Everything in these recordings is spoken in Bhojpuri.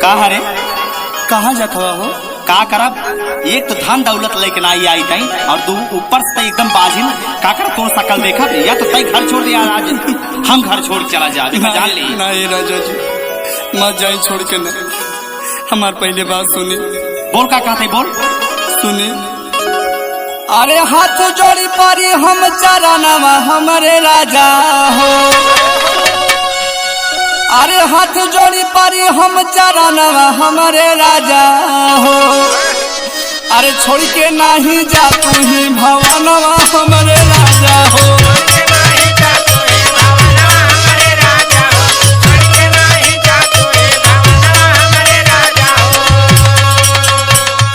का हरे कहाँ जात हुआ हो? का करब? एक तो धन दौलत लेके ना आई तई और दू ऊपर से एकदम बाजिन का कर तोर सकल देखा या तो तई घर छोड़ दिया आज हम घर छोड़ चला जा जान ली। नहीं राजा जी मत जाई छोड़ के न। हमार पहले बात सुनी। बोल का कहते बोल सुनी। अरे हाथ जोड़ी पारी हम चरणवा हमारे राजा हो। अरे हाथ जोड़ी पारी हम चरणवा हमारे राजा हो। अरे छोड़ के नहीं जा तू ही भवनवा हमारे राजा हो।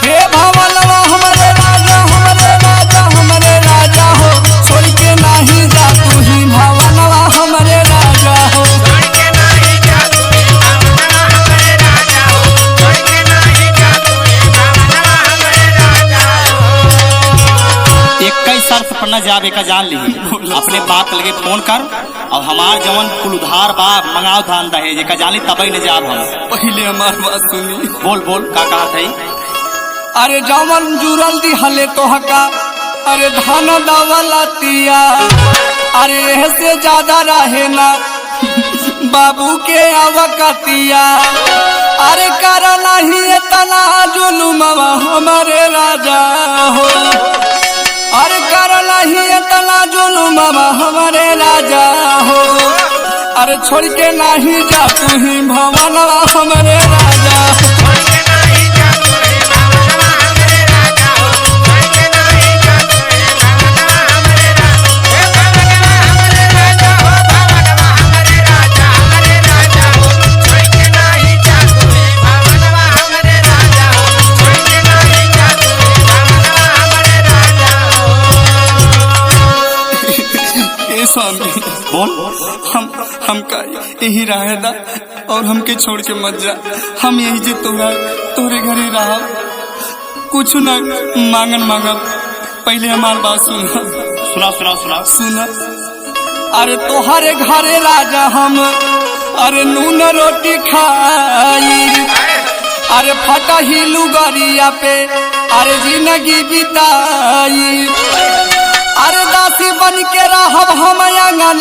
हे भवनवा हमारे राजा हमारे राजा हमारे राजा हो। छोड़ के नहीं जा तू ही भवनवा हमारे राजा हो। शर्त पर न जावे का जान ली। अपने बाप लगे फोन कर और हमार जवन कुल उधार बा मंगाओ धान दहेज का जानी तबई न जाब हम। पहले हमार बात सुनी। बोल बोल का कहा थई? अरे जवन जुरल दी हले तो हका। अरे धान दवलतिया अरे से ज्यादा रहे ना बाबू के आवकतिया। अरे कर नहीं इतना जुलुम हमारे राजा हो। अरे कर नहीं इतना जुलुम हमारे राजा हो। अरे छोड़ के नहीं जा तू ही भवनवा हमारे राजा हो। बोल हम का यही रहेदा और हमके छोड़ के मत जा। हम यही जे तोरे घरे रहा कुछ न मांगन मांगब। पहले हमार बात सुना सुना सुना सुना सुना। अरे तोहरे घरे राजा हम अरे नून रोटी खाई। अरे फटा ही लुगरिया पे अरे जिंदगी बिताई। अरे दासी बन के रहब हम अंगना।